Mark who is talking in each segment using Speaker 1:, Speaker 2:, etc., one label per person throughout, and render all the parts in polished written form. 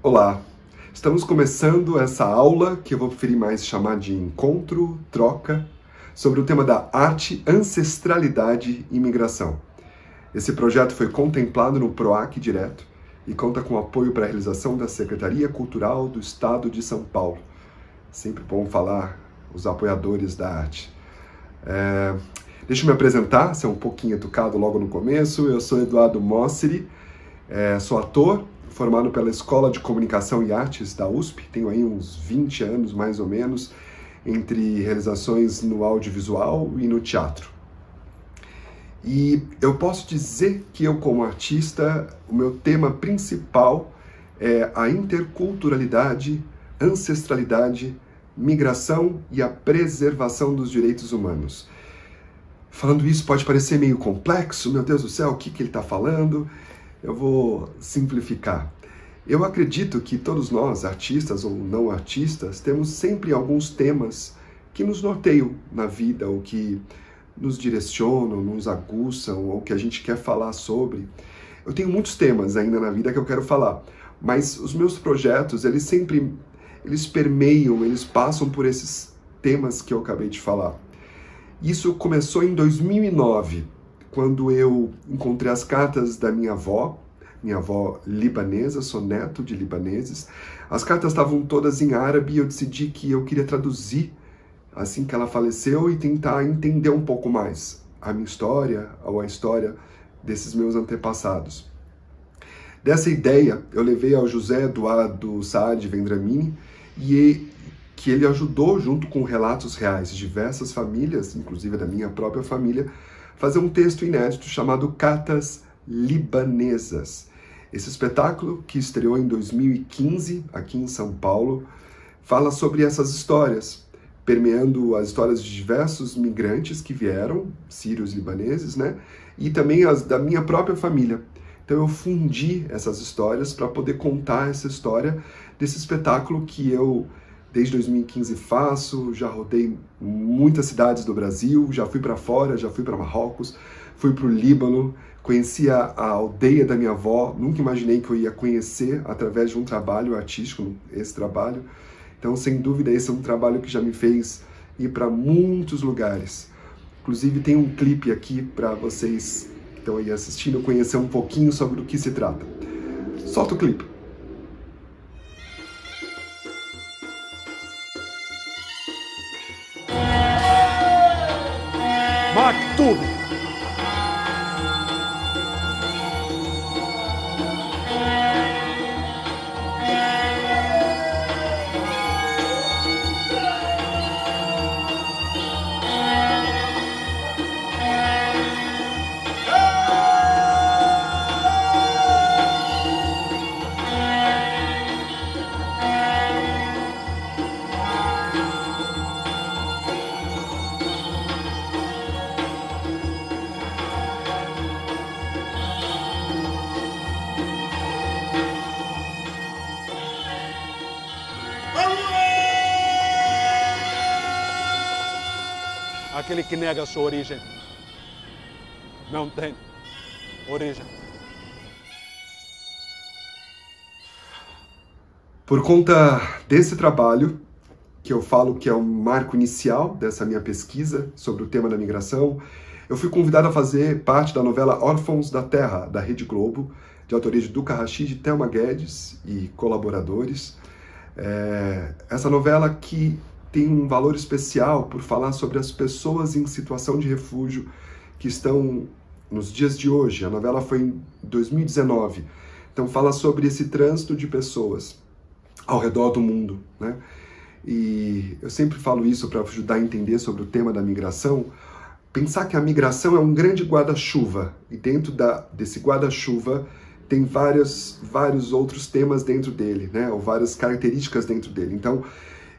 Speaker 1: Olá, estamos começando essa aula que eu vou preferir mais chamar de encontro, troca, sobre o tema da arte, ancestralidade e migração. Esse projeto foi contemplado no PROAC Direto e conta com apoio para a realização da Secretaria Cultural do Estado de São Paulo. Sempre bom falar os apoiadores da arte. Deixa eu me apresentar, ser um pouquinho educado logo no começo. Eu sou Eduardo Mosseri, sou ator, formado pela Escola de Comunicação e Artes da USP, tenho aí uns 20 anos mais ou menos, entre realizações no audiovisual e no teatro. E eu posso dizer que eu, como artista, o meu tema principal é a interculturalidade, ancestralidade, migração e a preservação dos direitos humanos. Falando isso pode parecer meio complexo, meu Deus do céu, o que ele está falando? Eu vou simplificar. Eu acredito que todos nós, artistas ou não artistas, temos sempre alguns temas que nos norteiam na vida, ou que nos direcionam, nos aguçam, ou que a gente quer falar sobre. Eu tenho muitos temas ainda na vida que eu quero falar, mas os meus projetos, eles permeiam, eles passam por esses temas que eu acabei de falar. Isso começou em 2009, quando eu encontrei as cartas da minha avó libanesa, sou neto de libaneses. As cartas estavam todas em árabe e eu decidi que eu queria traduzir assim que ela faleceu e tentar entender um pouco mais a minha história ou a história desses meus antepassados. Dessa ideia, eu levei ao José Eduardo Saad Vendramini e que ele ajudou, junto com relatos reais de diversas famílias, inclusive da minha própria família, fazer um texto inédito chamado Cartas Libanesas. Esse espetáculo, que estreou em 2015 aqui em São Paulo, fala sobre essas histórias, permeando as histórias de diversos migrantes que vieram, sírios libaneses, né? E também as da minha própria família. Então eu fundi essas histórias para poder contar essa história desse espetáculo que eu, desde 2015, faço. Já rodei muitas cidades do Brasil, já fui para fora, já fui para Marrocos, fui para o Líbano, conheci a aldeia da minha avó, nunca imaginei que eu ia conhecer através de um trabalho artístico, esse trabalho. Então, sem dúvida, esse é um trabalho que já me fez ir para muitos lugares. Inclusive, tem um clipe aqui para vocês que estão aí assistindo conhecer um pouquinho sobre o que se trata. Solta o clipe.
Speaker 2: Maktub. Aquele que nega a sua origem não tem origem.
Speaker 1: Por conta desse trabalho, que eu falo que é o marco inicial dessa minha pesquisa sobre o tema da migração, eu fui convidado a fazer parte da novela Órfãos da Terra, da Rede Globo, de autoria de Duca Rachid, Thelma Guedes e colaboradores. Essa novela que tem um valor especial por falar sobre as pessoas em situação de refúgio que estão nos dias de hoje. A novela foi em 2019, então fala sobre esse trânsito de pessoas ao redor do mundo, né? E eu sempre falo isso para ajudar a entender sobre o tema da migração, pensar que a migração é um grande guarda-chuva, e dentro desse guarda-chuva tem vários outros temas dentro dele, né? Ou várias características dentro dele. Então,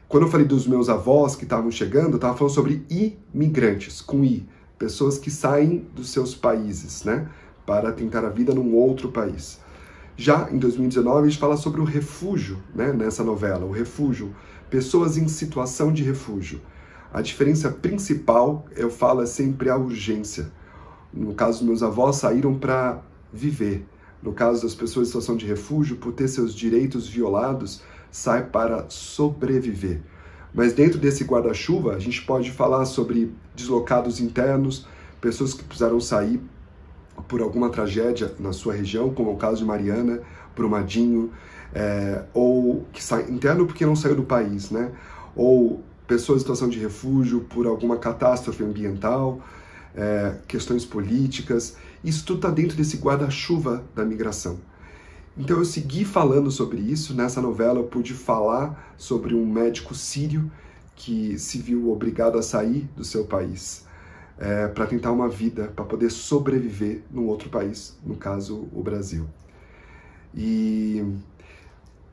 Speaker 1: quando eu falei dos meus avós que estavam chegando, eu estava falando sobre imigrantes, com I, pessoas que saem dos seus países, né, para tentar a vida num outro país. Já em 2019, a gente fala sobre o refúgio, né, nessa novela, o refúgio, pessoas em situação de refúgio. A diferença principal, eu falo, é sempre a urgência. No caso, meus avós saíram para viver, no caso das pessoas em situação de refúgio, por ter seus direitos violados, sai para sobreviver. Mas dentro desse guarda-chuva, a gente pode falar sobre deslocados internos, pessoas que precisaram sair por alguma tragédia na sua região, como é o caso de Mariana, Brumadinho, ou que sai interno porque não saiu do país, né? Ou pessoas em situação de refúgio por alguma catástrofe ambiental, questões políticas. Isso tudo está dentro desse guarda-chuva da migração. Então eu segui falando sobre isso. Nessa novela eu pude falar sobre um médico sírio que se viu obrigado a sair do seu país para tentar uma vida, para poder sobreviver num outro país, no caso o Brasil. E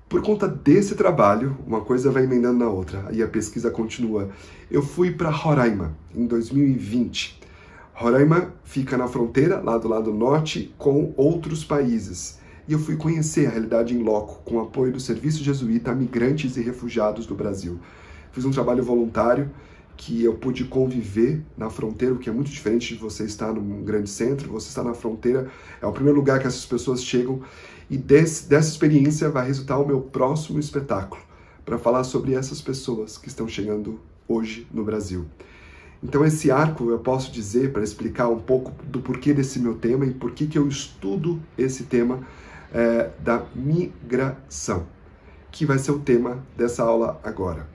Speaker 1: por conta desse trabalho, uma coisa vai emendando na outra, e a pesquisa continua. Eu fui para Roraima em 2020. Roraima fica na fronteira, lá do lado norte, com outros países. E eu fui conhecer a realidade em loco, com o apoio do Serviço Jesuíta a Migrantes e Refugiados do Brasil. Fiz um trabalho voluntário que eu pude conviver na fronteira, o que é muito diferente de você estar num grande centro. Você está na fronteira, é o primeiro lugar que essas pessoas chegam, e dessa experiência vai resultar o meu próximo espetáculo, para falar sobre essas pessoas que estão chegando hoje no Brasil. Então esse arco eu posso dizer, para explicar um pouco do porquê desse meu tema e por que eu estudo esse tema da migração, que vai ser o tema dessa aula agora.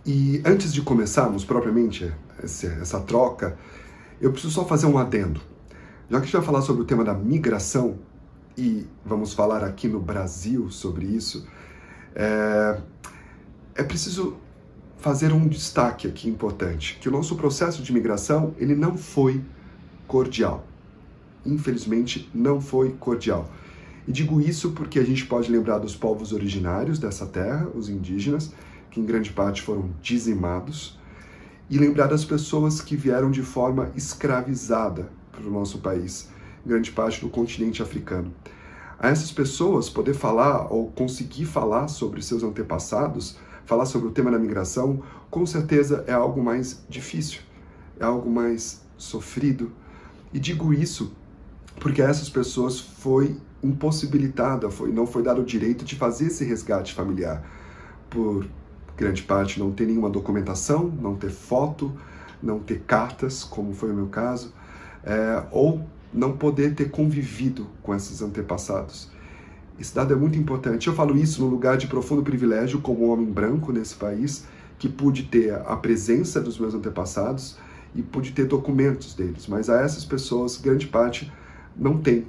Speaker 1: E antes de começarmos propriamente essa troca, eu preciso só fazer um adendo. Já que a gente vai falar sobre o tema da migração, e vamos falar aqui no Brasil sobre isso, é preciso fazer um destaque aqui importante, que o nosso processo de migração, ele não foi cordial. Infelizmente, não foi cordial. E digo isso porque a gente pode lembrar dos povos originários dessa terra, os indígenas, que em grande parte foram dizimados, e lembrar das pessoas que vieram de forma escravizada para o nosso país, em grande parte do continente africano. A essas pessoas poder falar ou conseguir falar sobre seus antepassados, falar sobre o tema da migração, com certeza é algo mais difícil, é algo mais sofrido. E digo isso porque a essas pessoas foi impossibilitada, não foi dado o direito de fazer esse resgate familiar, por grande parte não ter nenhuma documentação, não ter foto, não ter cartas, como foi o meu caso, ou não poder ter convivido com esses antepassados. Esse dado é muito importante. Eu falo isso no lugar de profundo privilégio, como homem branco nesse país, que pude ter a presença dos meus antepassados e pude ter documentos deles, mas a essas pessoas, grande parte, não tem.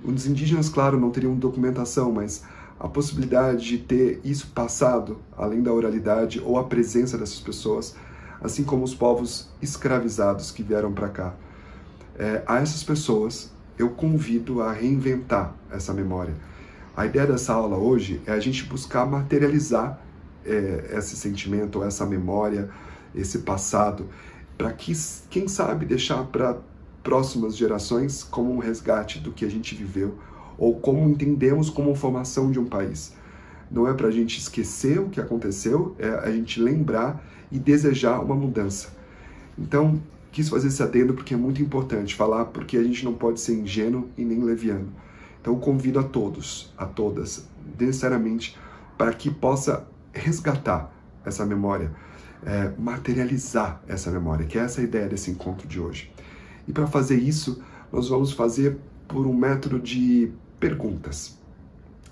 Speaker 1: Os indígenas, claro, não teriam documentação, mas a possibilidade de ter isso passado, além da oralidade ou a presença dessas pessoas, assim como os povos escravizados que vieram para cá. A essas pessoas, eu convido a reinventar essa memória. A ideia dessa aula hoje é a gente buscar materializar esse sentimento, essa memória, esse passado, para que, quem sabe, deixar para próximas gerações como um resgate do que a gente viveu, ou como entendemos como formação de um país. Não é para a gente esquecer o que aconteceu, é a gente lembrar e desejar uma mudança. Então, quis fazer esse adendo porque é muito importante falar, porque a gente não pode ser ingênuo e nem leviano. Então, convido a todos, a todas, necessariamente, para que possa resgatar essa memória, materializar essa memória, que é essa a ideia desse encontro de hoje. E para fazer isso, nós vamos fazer por um método de perguntas.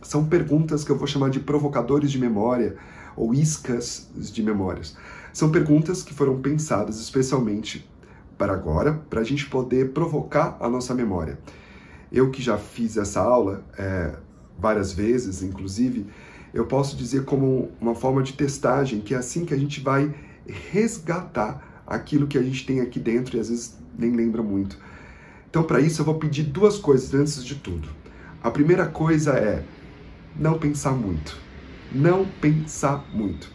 Speaker 1: São perguntas que eu vou chamar de provocadores de memória ou iscas de memórias. São perguntas que foram pensadas especialmente para agora, para a gente poder provocar a nossa memória. Eu que já fiz essa aula várias vezes, inclusive, eu posso dizer como uma forma de testagem, que é assim que a gente vai resgatar aquilo que a gente tem aqui dentro e às vezes nem lembra muito. Então, para isso, eu vou pedir duas coisas antes de tudo. A primeira coisa é não pensar muito. Não pensar muito.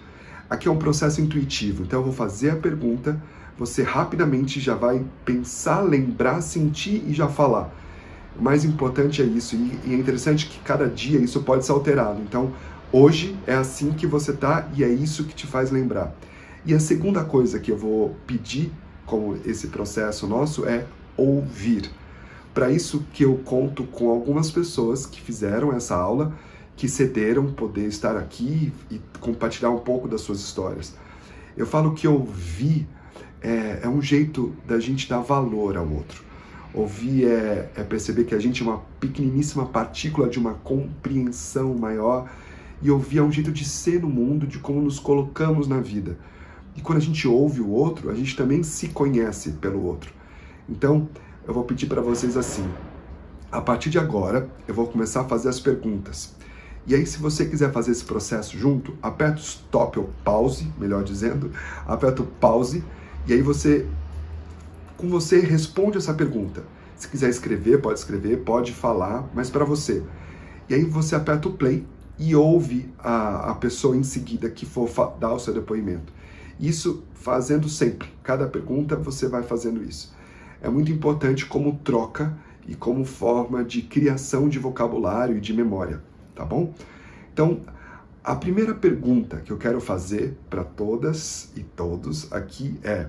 Speaker 1: Aqui é um processo intuitivo, então eu vou fazer a pergunta, você rapidamente já vai pensar, lembrar, sentir e já falar. O mais importante é isso, e é interessante que cada dia isso pode ser alterado. Então, hoje é assim que você tá e é isso que te faz lembrar. E a segunda coisa que eu vou pedir, como esse processo nosso, é ouvir. para isso que eu conto com algumas pessoas que fizeram essa aula, que cederam poder estar aqui e compartilhar um pouco das suas histórias. Eu falo que ouvir é um jeito da gente dar valor ao outro. Ouvir é perceber que a gente é uma pequeniníssima partícula de uma compreensão maior, e ouvir é um jeito de ser no mundo, de como nos colocamos na vida. E quando a gente ouve o outro, a gente também se conhece pelo outro. Então, eu vou pedir para vocês assim, a partir de agora, eu vou começar a fazer as perguntas. E aí, se você quiser fazer esse processo junto, aperta o stop ou pause, melhor dizendo, aperta o pause, e aí com você responde essa pergunta. Se quiser escrever, pode falar, mas para você. E aí você aperta o play e ouve a pessoa em seguida que for dar o seu depoimento. Isso fazendo sempre. Cada pergunta você vai fazendo isso. É muito importante como troca e como forma de criação de vocabulário e de memória, tá bom? Então, a primeira pergunta que eu quero fazer para todas e todos aqui é: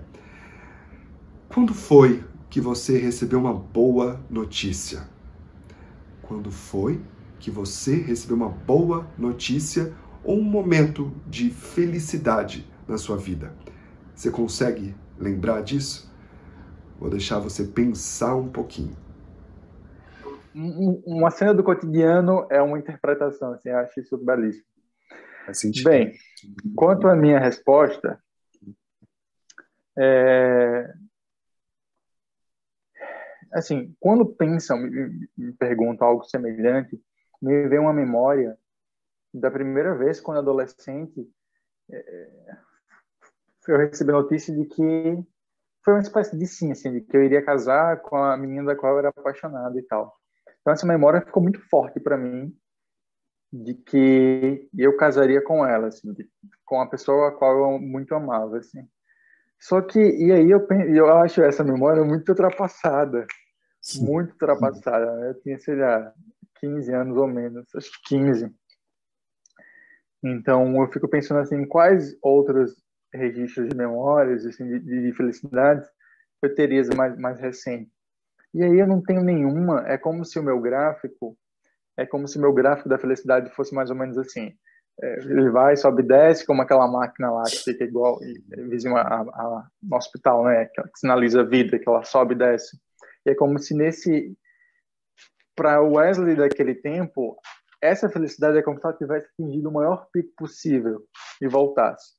Speaker 1: quando foi que você recebeu uma boa notícia? Quando foi que você recebeu uma boa notícia ou um momento de felicidade na sua vida? Você consegue lembrar disso? Vou deixar você pensar um pouquinho.
Speaker 3: Uma cena do cotidiano é uma interpretação, assim, eu acho isso belíssimo. Bem, quanto à minha resposta, assim, quando pensam, me perguntam algo semelhante, me vem uma memória da primeira vez, quando adolescente, eu recebi a notícia de que foi uma espécie de sim, assim, de que eu iria casar com a menina da qual eu era apaixonado e tal. Então, essa memória ficou muito forte para mim, de que eu casaria com ela, assim, com a pessoa a qual eu muito amava, assim. Só que, e aí eu acho essa memória muito ultrapassada. Sim. Muito ultrapassada. Eu tinha, sei lá, 15 anos ou menos, acho que 15. Então, eu fico pensando assim, em quais outros registros de memórias, assim, de felicidades eu teria mais recente. E aí eu não tenho nenhuma, é como se o meu gráfico da felicidade fosse mais ou menos assim. Ele vai, sobe e desce, como aquela máquina lá que fica igual, vizinho no hospital, né? Que sinaliza a vida, que ela sobe e desce. E é como se para o Wesley daquele tempo, essa felicidade é como se ela tivesse atingido o maior pico possível e voltasse.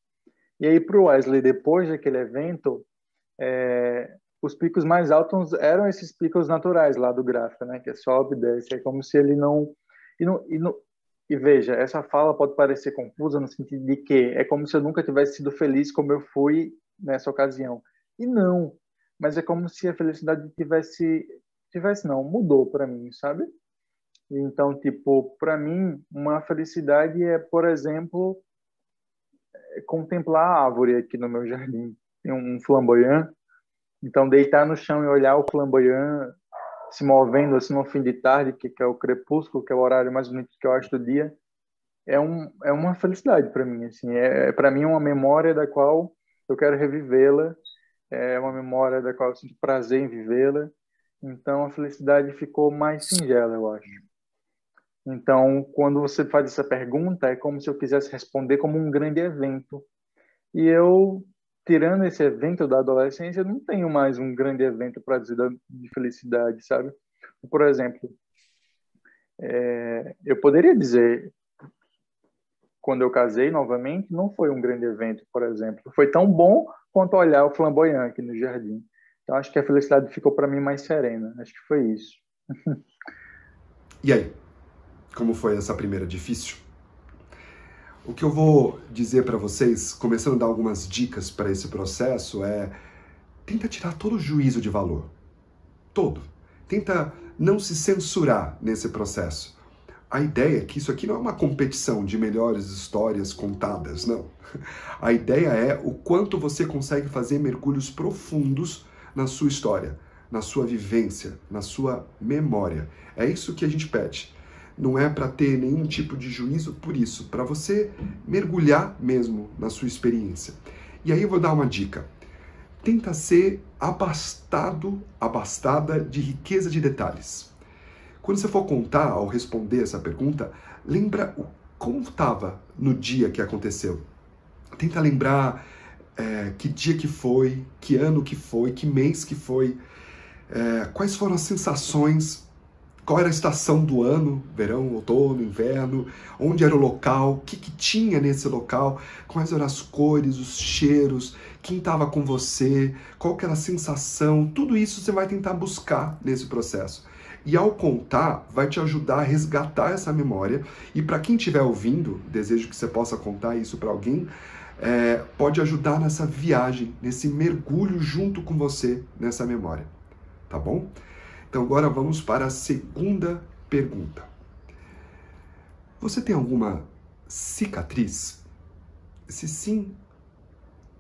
Speaker 3: E aí para o Wesley, depois daquele evento, os picos mais altos eram esses picos naturais lá do gráfico, né? Que sobe e desce. É como se ele não... E veja, essa fala pode parecer confusa no sentido de que é como se eu nunca tivesse sido feliz como eu fui nessa ocasião. E não, mas é como se a felicidade mudou para mim, sabe? Então, tipo, para mim, uma felicidade é, por exemplo, contemplar a árvore aqui no meu jardim. Tem um flamboyant, então deitar no chão e olhar o flamboyant se movendo assim no fim de tarde, que é o crepúsculo, que é o horário mais bonito que eu acho do dia, é uma felicidade para mim, assim, para mim uma memória da qual eu quero revivê-la, é uma memória da qual eu sinto prazer em vivê-la, então a felicidade ficou mais singela, eu acho. Então, quando você faz essa pergunta, é como se eu quisesse responder como um grande evento, e eu, tirando esse evento da adolescência, não tenho mais um grande evento para dizer de felicidade, sabe? Por exemplo, eu poderia dizer, quando eu casei novamente, não foi um grande evento, por exemplo. Foi tão bom quanto olhar o flamboyant aqui no jardim. Então, acho que a felicidade ficou para mim mais serena. Acho que foi isso.
Speaker 1: E aí? Como foi essa primeira? Difícil? O que eu vou dizer para vocês, começando a dar algumas dicas para esse processo, tenta tirar todo o juízo de valor. Todo. Tenta não se censurar nesse processo. A ideia é que isso aqui não é uma competição de melhores histórias contadas, não. A ideia é o quanto você consegue fazer mergulhos profundos na sua história, na sua vivência, na sua memória. É isso que a gente pede. Não é para ter nenhum tipo de juízo por isso, para você mergulhar mesmo na sua experiência. E aí eu vou dar uma dica. tenta ser abastada de riqueza de detalhes. Quando você for contar, ao responder essa pergunta, lembra como estava no dia que aconteceu. Tenta lembrar que dia que foi, que ano que foi, que mês que foi, quais foram as sensações, qual era a estação do ano, verão, outono, inverno, onde era o local, o que tinha nesse local, quais eram as cores, os cheiros, quem estava com você, qual que era a sensação, tudo isso você vai tentar buscar nesse processo. E ao contar, vai te ajudar a resgatar essa memória. E para quem estiver ouvindo, desejo que você possa contar isso para alguém, pode ajudar nessa viagem, nesse mergulho junto com você nessa memória. Tá bom? Então agora vamos para a segunda pergunta. Você tem alguma cicatriz? Se sim,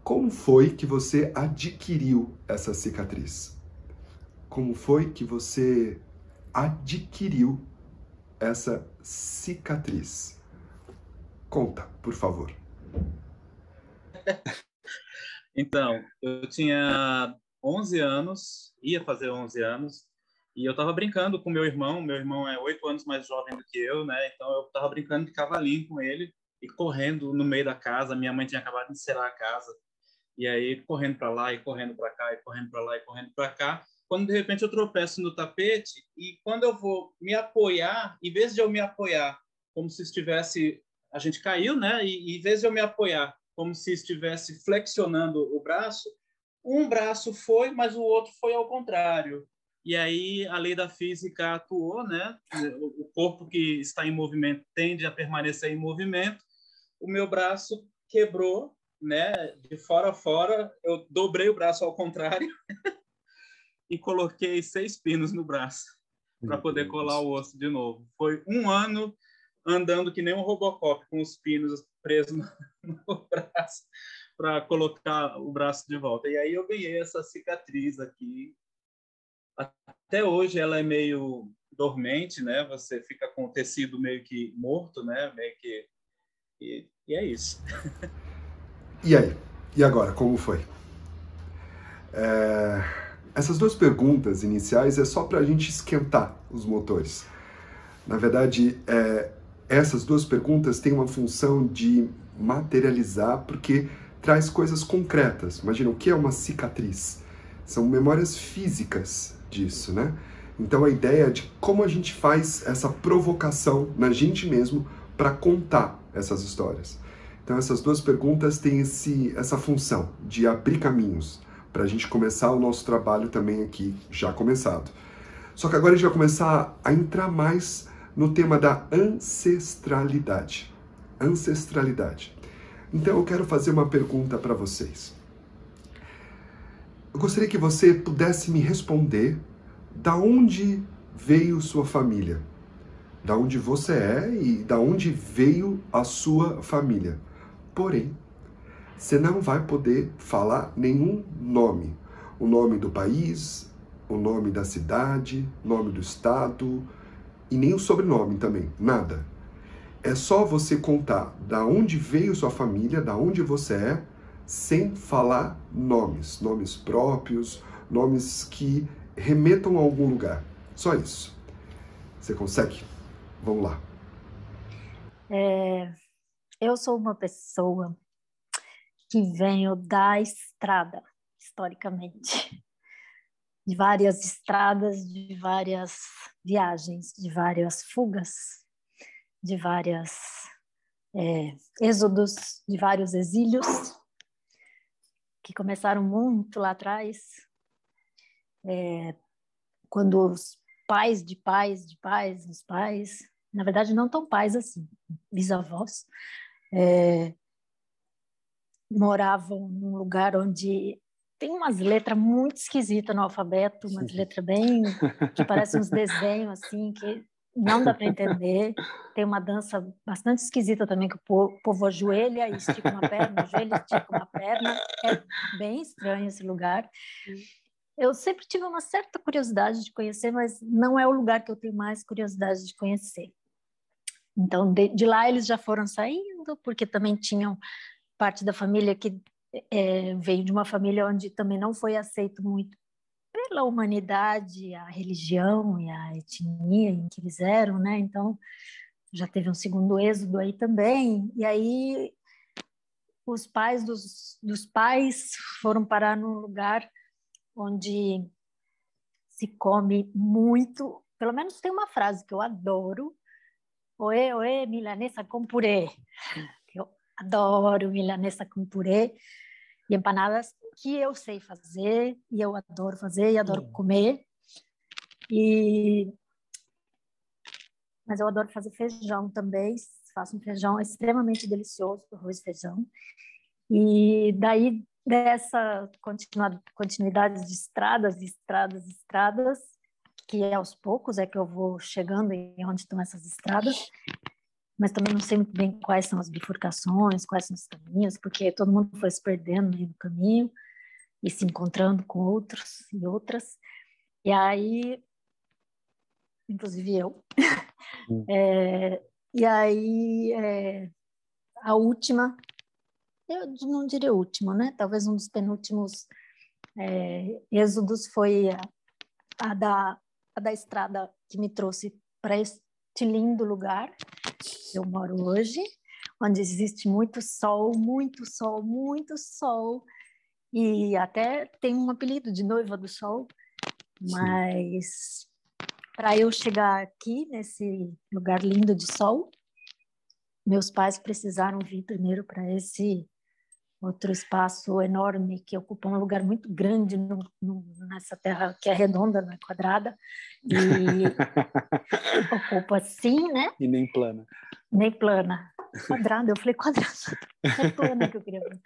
Speaker 1: como foi que você adquiriu essa cicatriz? Como foi que você adquiriu essa cicatriz? Conta, por favor.
Speaker 4: Então, eu tinha 11 anos, ia fazer 11 anos, e eu estava brincando com meu irmão é 8 anos mais jovem do que eu, né? Então eu estava brincando de cavalinho com ele e correndo no meio da casa. Minha mãe tinha acabado de encerar a casa, e aí correndo para lá e correndo para cá, e correndo para lá e correndo para cá, quando de repente eu tropeço no tapete, e quando eu vou me apoiar, em vez de eu me apoiar como se estivesse... A gente caiu, né? E em vez de eu me apoiar como se estivesse flexionando o braço, um braço foi, mas o outro foi ao contrário. E aí a lei da física atuou, né? O corpo que está em movimento tende a permanecer em movimento. O meu braço quebrou, né? De fora a fora, eu dobrei o braço ao contrário e coloquei 6 pinos no braço para poder colar o osso de novo. Foi 1 ano andando que nem um Robocop, com os pinos presos no braço para colocar o braço de volta. E aí eu ganhei essa cicatriz aqui. Até hoje ela é meio dormente, né? Você fica com o tecido meio que morto, né? Meio que... E é isso.
Speaker 1: E aí? E agora, como foi? Essas 2 perguntas iniciais é só para a gente esquentar os motores. Na verdade, essas 2 perguntas têm uma função de materializar, porque traz coisas concretas. Imagina, o que é uma cicatriz? São memórias físicas disso, né? Então a ideia é de como a gente faz essa provocação na gente mesmo para contar essas histórias. Então essas 2 perguntas têm essa função de abrir caminhos para a gente começar o nosso trabalho também aqui, já começado. Só que agora a gente vai começar a entrar mais no tema da ancestralidade. Ancestralidade. Então eu quero fazer uma pergunta para vocês. Eu gostaria que você pudesse me responder da onde veio sua família, da onde você é e da onde veio a sua família. Porém, você não vai poder falar nenhum nome. O nome do país, o nome da cidade, o nome do estado e nem o sobrenome também, nada. É só você contar da onde veio sua família, da onde você é, sem falar nomes próprios, nomes que remetam a algum lugar. Só isso. Você consegue? Vamos lá.
Speaker 5: Eu sou uma pessoa que venho da estrada, historicamente. De várias estradas, de várias viagens, de várias fugas, de vários êxodos, de vários exílios, que começaram muito lá atrás, quando os pais de pais de pais dos pais, na verdade não tão pais assim, bisavós, moravam num lugar onde tem umas letras muito esquisitas no alfabeto, umas letras bem que parecem uns desenhos assim que não dá para entender. Tem uma dança bastante esquisita também, que o povo ajoelha e estica uma perna, ajoelha e estica uma perna. É bem estranho esse lugar. Eu sempre tive uma certa curiosidade de conhecer, mas não é o lugar que eu tenho mais curiosidade de conhecer. Então, de lá eles já foram saindo, porque também tinham parte da família que veio de uma família onde também não foi aceito muito pela humanidade, a religião e a etnia em que eles eram, né? Então, já teve um segundo êxodo aí também. E aí, os pais dos pais foram parar num lugar onde se come muito. Pelo menos tem uma frase que eu adoro: oê, oê, milanesa com purê. Eu adoro milanesa com purê e empanadas, que eu sei fazer, e eu adoro fazer, e adoro comer. Mas eu adoro fazer feijão também. Faço um feijão extremamente delicioso, arroz e feijão. E daí, dessa continuidade de estradas, que aos poucos é que eu vou chegando em onde estão essas estradas, mas também não sei muito bem quais são as bifurcações, quais são os caminhos, porque todo mundo foi se perdendo no caminho e se encontrando com outros e outras. E aí, inclusive eu. E aí, a última, eu não diria última, né? Talvez um dos penúltimos êxodos foi a da estrada que me trouxe para este lindo lugar que eu moro hoje, onde existe muito sol, muito sol, muito sol, e até tem um apelido de Noiva do Sol, mas para eu chegar aqui, nesse lugar lindo de sol, meus pais precisaram vir primeiro para esse outro espaço enorme que ocupa um lugar muito grande nessa terra que é redonda, não é quadrada, e ocupa assim, né?
Speaker 6: E nem plana.
Speaker 5: Nem plana. Quadrada, eu falei quadrada. É plana que eu queria ver.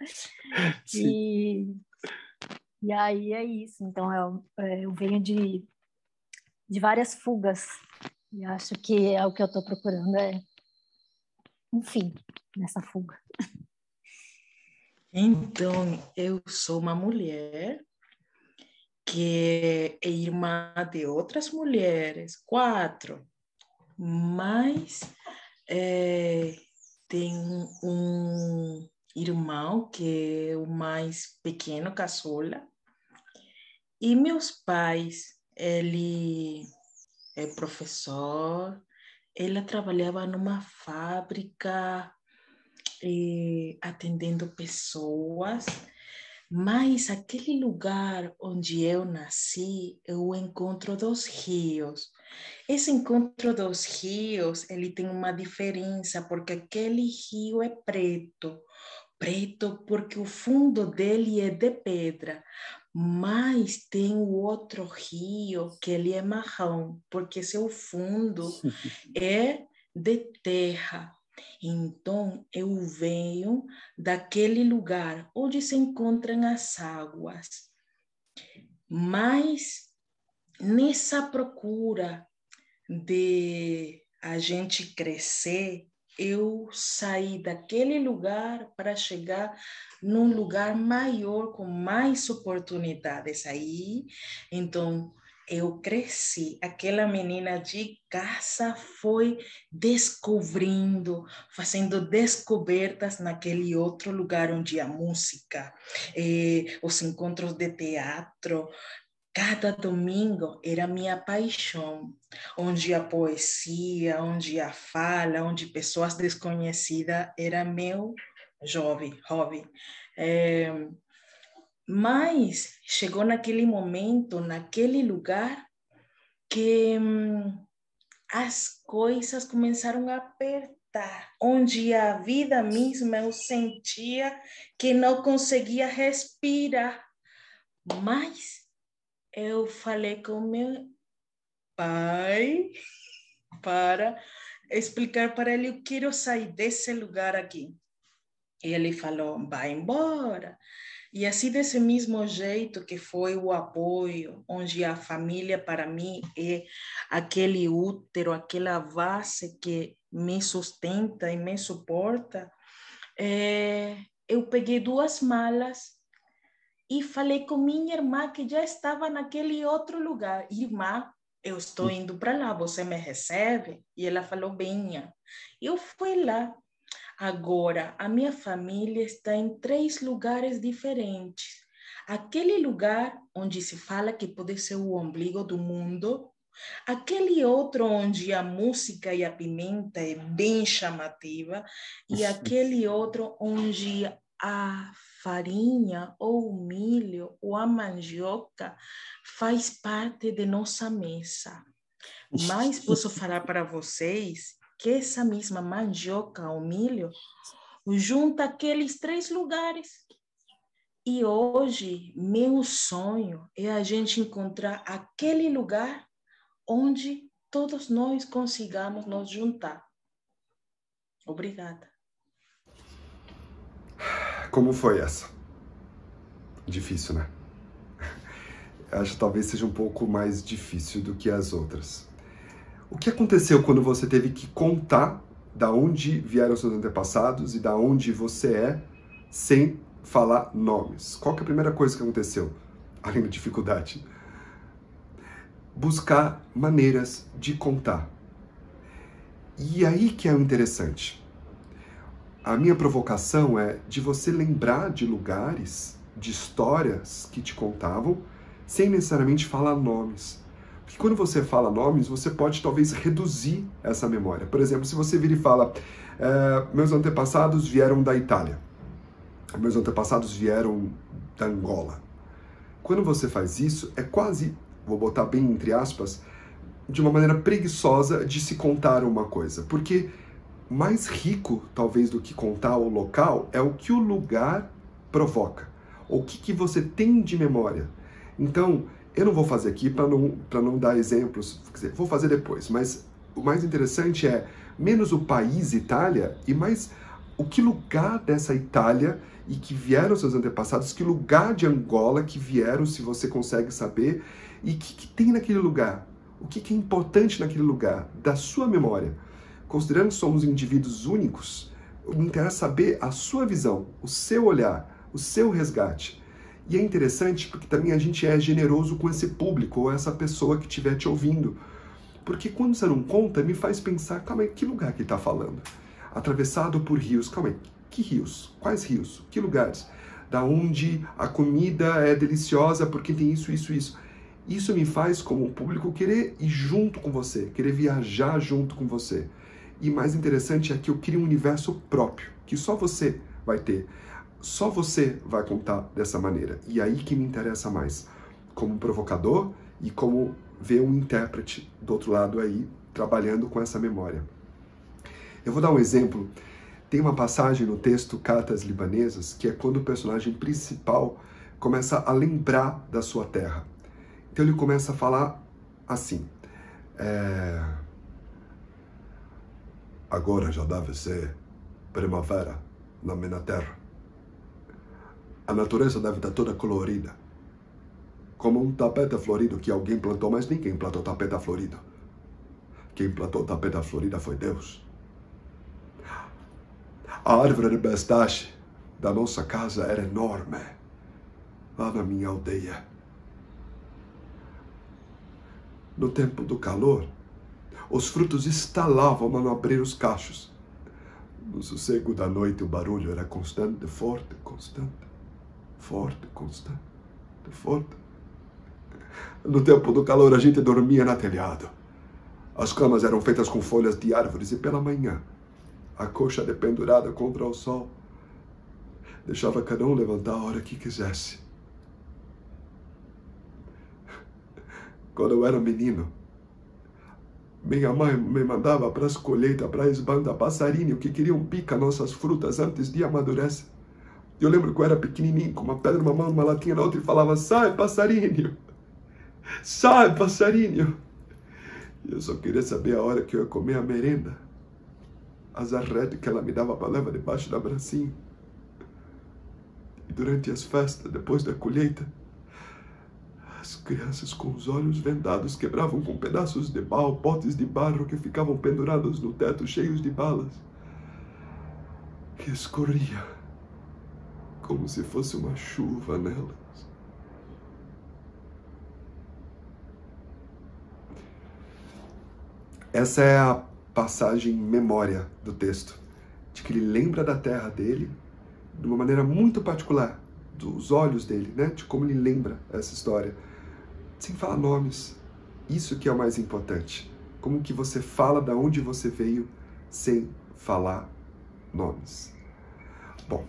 Speaker 5: E aí é isso. Então, eu venho de várias fugas. E acho que é o que eu estou procurando, enfim, nessa fuga.
Speaker 7: Então, eu sou uma mulher que é irmã de outras mulheres, 4, mas tem um irmão que é o mais pequeno, caçula, e meus pais, ele é professor, ela trabalhava numa fábrica atendendo pessoas, mas aquele lugar onde eu nasci é o encontro dos rios. Esse encontro dos rios, ele tem uma diferença, porque aquele rio é preto porque o fundo dele é de pedra, mas tem o outro rio que ele é marrom, porque seu fundo é de terra. Então, eu venho daquele lugar onde se encontram as águas. Mas, nessa procura de a gente crescer, eu saí daquele lugar para chegar num lugar maior, com mais oportunidades aí. Então, eu cresci. Aquela menina de casa foi descobrindo, fazendo descobertas naquele outro lugar onde a música, os encontros de teatro, cada domingo era minha paixão, onde a poesia, onde a fala, onde pessoas desconhecidas era meu hobby. Mas chegou naquele momento, naquele lugar, que as coisas começaram a apertar, onde a vida mesma eu sentia que não conseguia respirar, mas eu falei com meu pai para explicar para ele: eu quero sair desse lugar aqui. E ele falou: vai embora. E assim, desse mesmo jeito que foi o apoio, onde a família para mim é aquele útero, aquela base que me sustenta e me suporta, eu peguei 2 malas e falei com minha irmã, que já estava naquele outro lugar: irmã, eu estou indo para lá, você me recebe? E ela falou: venha. Eu fui lá. Agora, a minha família está em 3 lugares diferentes. Aquele lugar onde se fala que pode ser o ombligo do mundo, aquele outro onde a música e a pimenta é bem chamativa, e aquele outro onde a farinha ou o milho ou a mandioca faz parte de nossa mesa. Mas posso falar para vocês que essa mesma mandioca ou milho junta aqueles 3 lugares. E hoje, meu sonho é a gente encontrar aquele lugar onde todos nós consigamos nos juntar. Obrigada.
Speaker 1: Como foi essa? Difícil, né? Acho que talvez seja um pouco mais difícil do que as outras. O que aconteceu quando você teve que contar da onde vieram seus antepassados e da onde você é, sem falar nomes? Qual que é a primeira coisa que aconteceu, além da dificuldade? Buscar maneiras de contar. E aí que é o interessante. A minha provocação é de você lembrar de lugares, de histórias que te contavam, sem necessariamente falar nomes. Porque quando você fala nomes, você pode talvez reduzir essa memória. Por exemplo, se você vira e fala, meus antepassados vieram da Itália, meus antepassados vieram da Angola. Quando você faz isso, é quase, vou botar bem entre aspas, de uma maneira preguiçosa de se contar uma coisa. Porque mais rico, talvez, do que contar o local, é o que o lugar provoca. O que você tem de memória. Então, eu não vou fazer aqui para não dar exemplos, quer dizer, vou fazer depois, mas o mais interessante é menos o país Itália e mais o que lugar dessa Itália e que vieram seus antepassados, que lugar de Angola que vieram, se você consegue saber, e o que tem naquele lugar, o que é importante naquele lugar, da sua memória. Considerando que somos indivíduos únicos, me interessa saber a sua visão, o seu olhar, o seu resgate. E é interessante porque também a gente é generoso com esse público, ou essa pessoa que estiver te ouvindo. Porque quando você não conta, me faz pensar, calma aí, que lugar que ele está falando? Atravessado por rios, calma aí, que rios? Quais rios? Que lugares? Da onde a comida é deliciosa porque tem isso, isso, isso. Isso me faz, como público, querer ir junto com você, querer viajar junto com você. E mais interessante é que eu crio um universo próprio, que só você vai ter. Só você vai contar dessa maneira. E aí que me interessa mais, como provocador e como ver um intérprete do outro lado aí, trabalhando com essa memória. Eu vou dar um exemplo. Tem uma passagem no texto Cartas Libanesas, que é quando o personagem principal começa a lembrar da sua terra. Então ele começa a falar assim, agora já deve ser primavera na minha terra. A natureza deve estar toda colorida, como um tapete florido que alguém plantou, mas ninguém plantou tapete florido. Quem plantou tapete florida foi Deus. A árvore de pistache da nossa casa era enorme, lá na minha aldeia. No tempo do calor, os frutos estalavam ao abrir os cachos. No sossego da noite, o barulho era constante, forte, constante. Forte, constante, forte. No tempo do calor, a gente dormia no telhado. As camas eram feitas com folhas de árvores e pela manhã, a coxa dependurada contra o sol, deixava cada um levantar a hora que quisesse. Quando eu era menino, minha mãe me mandava para as colheitas, para esbandar passarinho que queriam picar nossas frutas antes de amadurecer. Eu lembro que eu era pequenininho, com uma pedra numa mão, uma latinha na outra, e falava, sai, passarinho! Sai, passarinho! E eu só queria saber a hora que eu ia comer a merenda. As arredes que ela me dava para levar debaixo da bracinho. E durante as festas, depois da colheita, as crianças com os olhos vendados quebravam com pedaços de pau, potes de barro que ficavam pendurados no teto, cheios de balas, que escorria como se fosse uma chuva nelas. Essa é a passagem memória do texto. de que ele lembra da terra dele de uma maneira muito particular, dos olhos dele, né? De como ele lembra essa história, sem falar nomes. Isso que é o mais importante. Como que você fala de onde você veio sem falar nomes. Bom,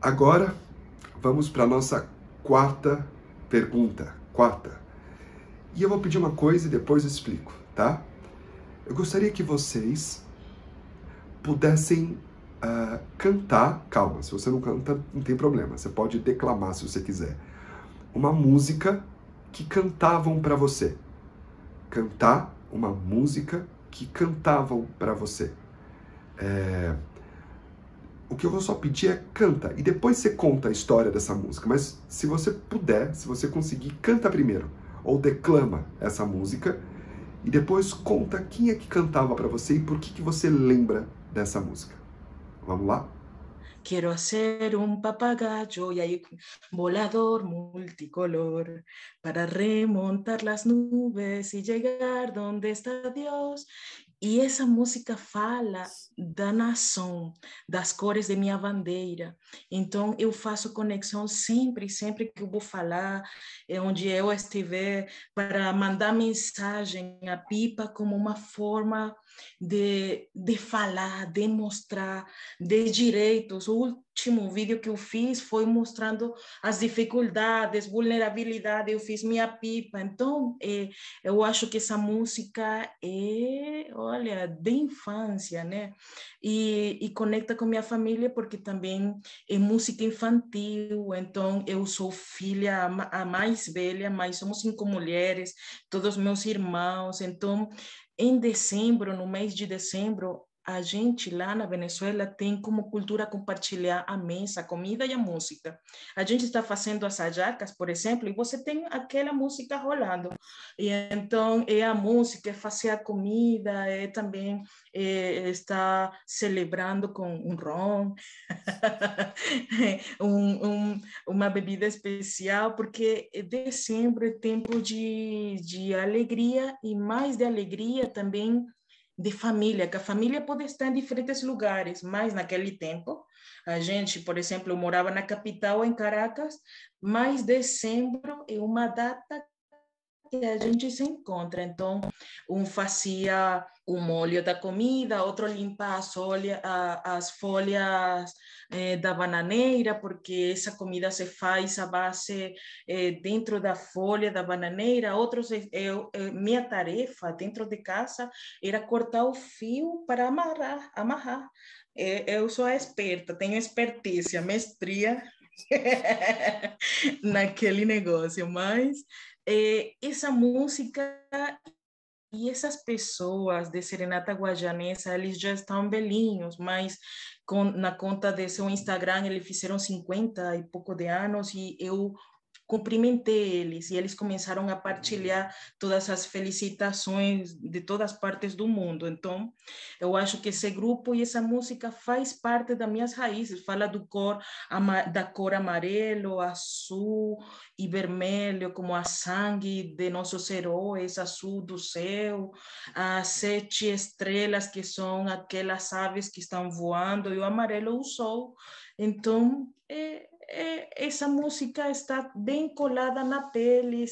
Speaker 1: agora vamos para a nossa quarta pergunta. E eu vou pedir uma coisa e depois eu explico, tá? Eu gostaria que vocês pudessem cantar, calma, se você não canta, não tem problema, você pode declamar se você quiser, uma música que cantavam para você. Cantar uma música que cantavam para você. O que eu vou só pedir é canta, e depois você conta a história dessa música, mas se você puder, se você conseguir, canta primeiro, ou declama essa música, e depois conta quem é que cantava para você e por que você lembra dessa música. Vamos lá?
Speaker 7: Quiero ser un papagayo y hay volador multicolor para remontar las nubes y llegar donde está Dios. E essa música fala da nação, das cores de minha bandeira. Então, eu faço conexão sempre que eu vou falar, onde eu estiver, para mandar mensagem à pipa como uma forma de falar, de mostrar, de direitos. O último vídeo que eu fiz foi mostrando as dificuldades, vulnerabilidade, eu fiz minha pipa. Então, eu acho que essa música olha, de infância, né? E conecta com minha família, porque também é música infantil. Então, eu sou filha a mais velha, mas somos 5 mulheres, todos meus irmãos. Então, em dezembro, no mês de dezembro, a gente lá na Venezuela tem como cultura compartilhar a mesa, a comida e a música. A gente está fazendo as hallacas, por exemplo, e você tem aquela música rolando. E então, a música, é fazer a comida, também estar celebrando com um rom, uma bebida especial, porque dezembro é tempo de alegria, e mais de alegria também de família, que a família pode estar em diferentes lugares, mas naquele tempo, a gente, por exemplo, eu morava na capital, em Caracas, mas dezembro é uma data que a gente se encontra. Então, um fazia o molho da comida, outro limpa as folhas da bananeira, porque essa comida se faz à base dentro da folha da bananeira. Outros, minha tarefa dentro de casa era cortar o fio para amarrar. Eu sou esperta, tenho expertise, mestria naquele negócio, mas essa música e essas pessoas de Serenata Guajanesa, eles já estão velhinhos, mas na conta de seu Instagram, eles fizeram 50 e pouco de anos, e eu cumprimentei eles, e eles começaram a partilhar todas as felicitações de todas as partes do mundo. Então, eu acho que esse grupo e essa música faz parte das minhas raízes, fala da cor amarelo, azul e vermelho, como a sangue de nossos heróis, azul do céu, as 7 estrelas, que são aquelas aves que estão voando, e o amarelo, o sol. Então, essa música está bem colada na pele,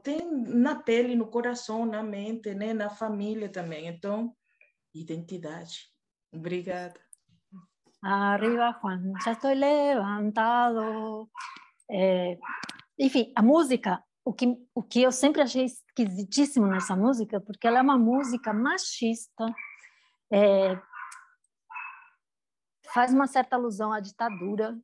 Speaker 7: tem na pele, no coração, na mente, né? Na família também. Então, identidade. Obrigada.
Speaker 5: Arriba, Juan, já estou levantado. Enfim, a música, o que eu sempre achei esquisitíssimo nessa música, porque ela é uma música machista, faz uma certa alusão à ditadura.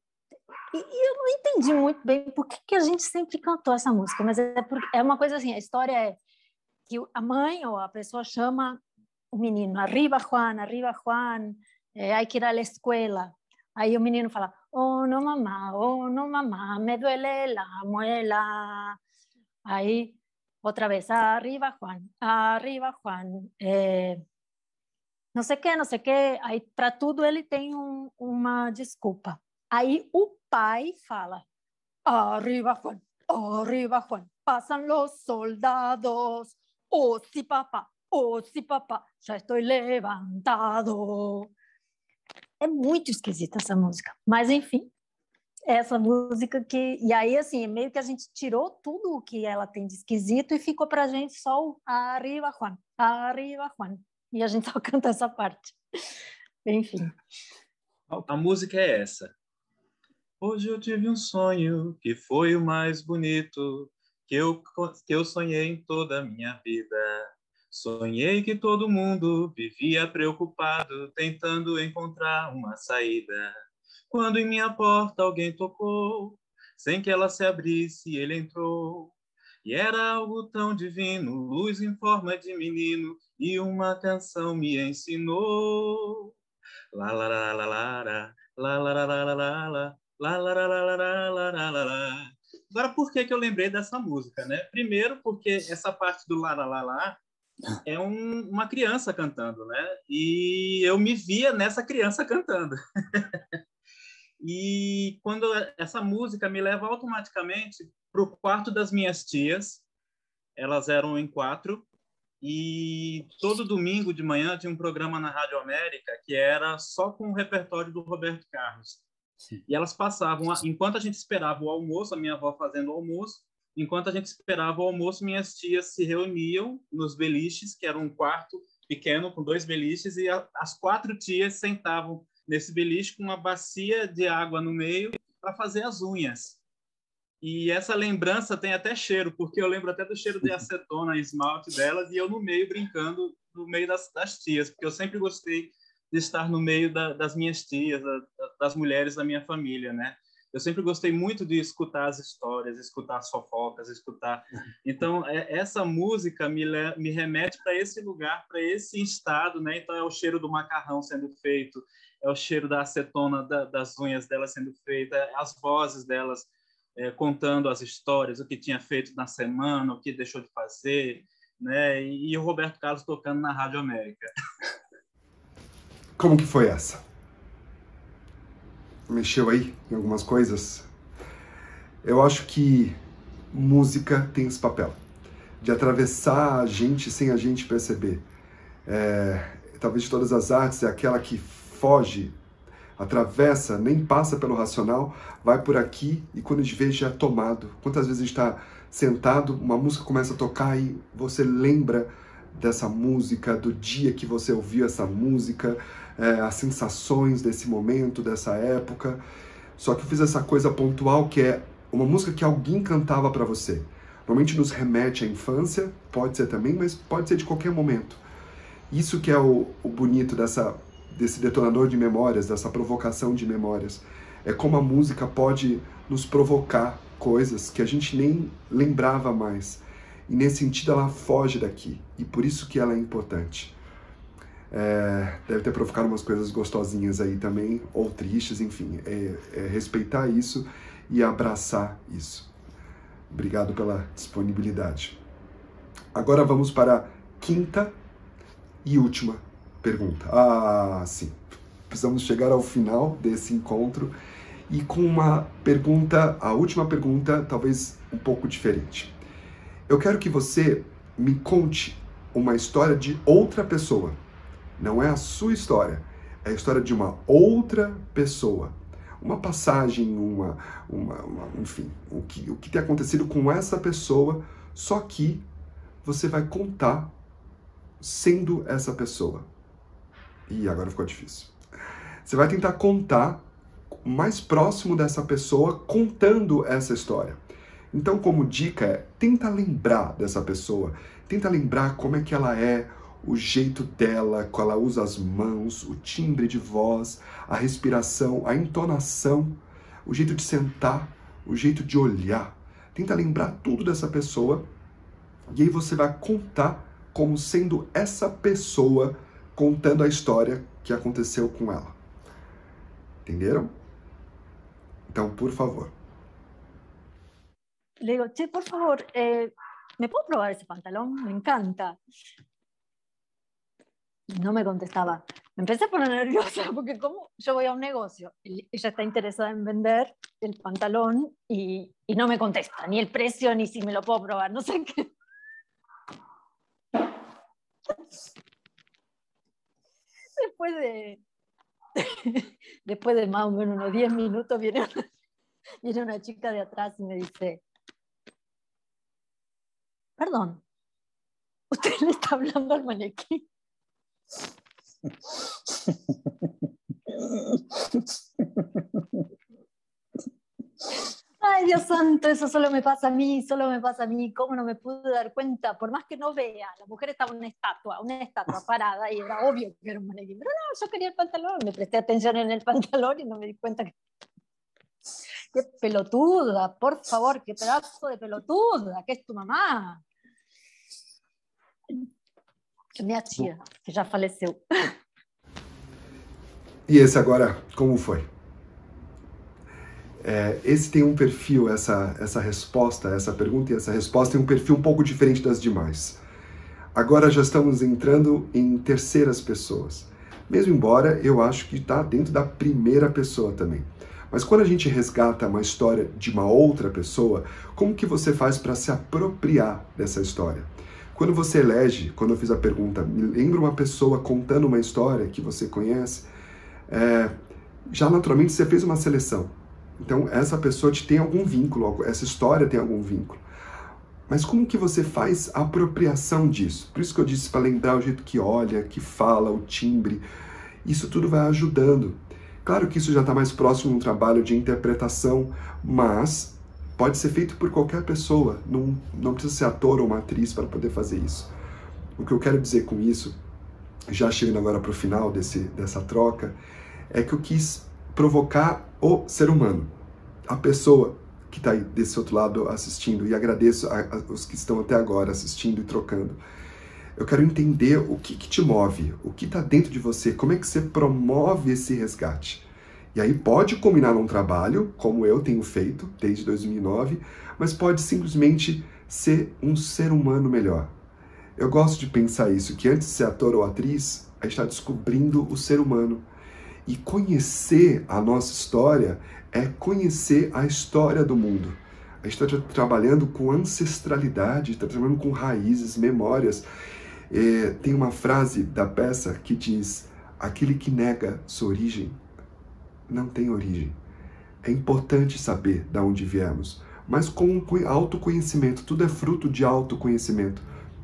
Speaker 5: E eu não entendi muito bem por que a gente sempre cantou essa música, mas é uma coisa assim, a história é que a mãe ou a pessoa chama o menino, arriba Juan, hay que ir a la escuela. Aí o menino fala, oh no mamá, me duele la muela. Aí, outra vez, arriba Juan, não sei o que, aí para tudo ele tem uma desculpa. Aí o pai fala, arriba Juan, pasan los soldados, oh sí papá, já estou levantado. É muito esquisita essa música. Mas, enfim, é essa música que... E aí, assim, meio que a gente tirou tudo o que ela tem de esquisito e ficou pra gente só o Arriba, Juan. Arriba, Juan. E a gente só canta essa parte. Enfim.
Speaker 4: A música é essa. Hoje eu tive um sonho que foi o mais bonito que eu sonhei em toda a minha vida. Sonhei que todo mundo vivia preocupado, tentando encontrar uma saída. Quando em minha porta alguém tocou, sem que ela se abrisse, ele entrou. E era algo tão divino, luz em forma de menino, e uma canção me ensinou. La la la la la la la la la la la la la la la la la la. Agora, por que eu lembrei dessa música, né? Primeiro, porque essa parte do la la la la é uma criança cantando, né? E eu me via nessa criança cantando. E quando essa música me leva automaticamente para o quarto das minhas tias, elas eram em 4, e todo domingo de manhã tinha um programa na Rádio América que era só com o repertório do Roberto Carlos. E elas passavam, enquanto a gente esperava o almoço, a minha avó fazendo o almoço, enquanto a gente esperava o almoço, minhas tias se reuniam nos beliches, que era um quarto pequeno com 2 beliches, e as 4 tias sentavam nesse beliche com uma bacia de água no meio para fazer as unhas. E essa lembrança tem até cheiro, porque eu lembro até do cheiro de acetona e esmalte delas, e eu no meio brincando, no meio das tias, porque eu sempre gostei de estar no meio das minhas tias, das mulheres da minha família, né? Eu sempre gostei muito de escutar as histórias, escutar as fofocas, escutar... Então, essa música me remete para esse lugar, para esse estado, né? Então, é o cheiro do macarrão sendo feito, é o cheiro da acetona das unhas delas sendo feita, as vozes delas contando as histórias, o que tinha feito na semana, o que deixou de fazer, né? E o Roberto Carlos tocando na Rádio América.
Speaker 1: Como que foi essa? Mexeu aí em algumas coisas? Eu acho que música tem esse papel de atravessar a gente sem a gente perceber. Talvez de todas as artes é aquela que foge, atravessa, nem passa pelo racional, vai por aqui e quando a gente vê já é tomado. Quantas vezes a gente está sentado, uma música começa a tocar e você lembra dessa música, do dia que você ouviu essa música, as sensações desse momento, dessa época. Só que eu fiz essa coisa pontual que é uma música que alguém cantava para você. Normalmente nos remete à infância, pode ser também, mas pode ser de qualquer momento. Isso que é o bonito desse detonador de memórias, dessa provocação de memórias. É como a música pode nos provocar coisas que a gente nem lembrava mais. E nesse sentido ela foge daqui. E por isso que ela é importante. Deve ter provocado umas coisas gostosinhas aí também, ou tristes, enfim. Respeitar isso e abraçar isso. Obrigado pela disponibilidade. Agora vamos para a 5ª e última pergunta. Sim. Precisamos chegar ao final desse encontro e com uma pergunta, a última pergunta, talvez um pouco diferente. Eu quero que você me conte uma história de outra pessoa. Não é a sua história, é a história de uma outra pessoa. Uma passagem, enfim, o que tem acontecido com essa pessoa, só que você vai contar sendo essa pessoa. E agora ficou difícil. Você vai tentar contar mais próximo dessa pessoa, contando essa história. Então, como dica, tenta lembrar dessa pessoa, tenta lembrar como é que ela é, o jeito dela, como ela usa as mãos, o timbre de voz, a respiração, a entonação, o jeito de sentar, o jeito de olhar. Tenta lembrar tudo dessa pessoa e aí você vai contar como sendo essa pessoa contando a história que aconteceu com ela. Entenderam? Então, por favor.
Speaker 5: Le digo, che, por favor, ¿me puedo probar ese pantalón? Me encanta. No me contestaba. Me empecé a poner nerviosa porque como yo voy a un negocio, ella está interesada en vender el pantalón y no me contesta, ni el precio, ni si me lo puedo probar, no sé qué. Después de Después de más o menos unos 10 minutos viene una chica de atrás y me dice, perdón, ¿usted le está hablando al manequín? Ay, Dios santo, eso solo me pasa a mí, ¿cómo no me pude dar cuenta? Por más que no vea, la mujer estaba en una estatua parada y era obvio que era un manequín, pero no, yo quería el pantalón, me presté atención en el pantalón y no me di cuenta que... ¡Qué pelotuda! Por favor, qué pedazo de pelotuda, que es tu mamá. Minha tia, que já faleceu.
Speaker 1: E esse agora, como foi? Esse tem um perfil, essa resposta, essa pergunta e essa resposta tem um perfil um pouco diferente das demais. Agora já estamos entrando em terceiras pessoas. Mesmo embora eu acho que está dentro da primeira pessoa também. Mas quando a gente resgata uma história de uma outra pessoa, como que você faz para se apropriar dessa história? Quando você elege, quando eu fiz a pergunta, me lembra uma pessoa contando uma história que você conhece, já naturalmente você fez uma seleção. Então essa pessoa tem algum vínculo, essa história tem algum vínculo. Mas como que você faz a apropriação disso? Por isso que eu disse para lembrar o jeito que olha, que fala, o timbre. Isso tudo vai ajudando. Claro que isso já está mais próximo de um trabalho de interpretação, mas pode ser feito por qualquer pessoa. Não precisa ser ator ou uma atriz para poder fazer isso. O que eu quero dizer com isso, já chegando agora para o final dessa troca, é que eu quis provocar o ser humano, a pessoa que está aí desse outro lado assistindo, e agradeço os que estão até agora assistindo e trocando. Eu quero entender o que te move, o que está dentro de você, como é que você promove esse resgate. E aí pode combinar num trabalho, como eu tenho feito desde 2009, mas pode simplesmente ser um ser humano melhor. Eu gosto de pensar isso, que antes de ser ator ou atriz, a gente está descobrindo o ser humano. E conhecer a nossa história é conhecer a história do mundo. A gente está trabalhando com ancestralidade, está trabalhando com raízes, memórias. Tem uma frase da peça que diz: aquele que nega sua origem não tem origem. É importante saber de onde viemos, mas com autoconhecimento. Tudo é fruto de autoconhecimento,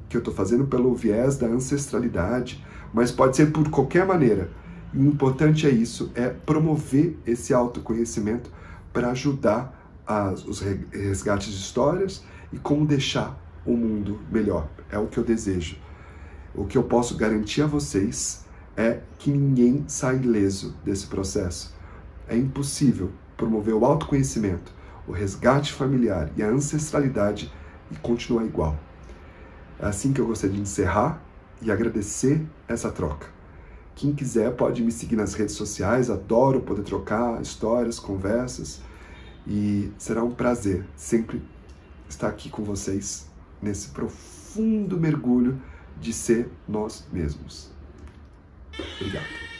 Speaker 1: que eu estou fazendo pelo viés da ancestralidade, mas pode ser por qualquer maneira. O importante é isso, é promover esse autoconhecimento para ajudar os resgates de histórias e como deixar o mundo melhor. É o que eu desejo. O que eu posso garantir a vocês é que ninguém sai ileso desse processo. É impossível promover o autoconhecimento, o resgate familiar e a ancestralidade e continuar igual. É assim que eu gostaria de encerrar e agradecer essa troca. Quem quiser pode me seguir nas redes sociais, adoro poder trocar histórias, conversas, e será um prazer sempre estar aqui com vocês nesse profundo mergulho de ser nós mesmos. Obrigado.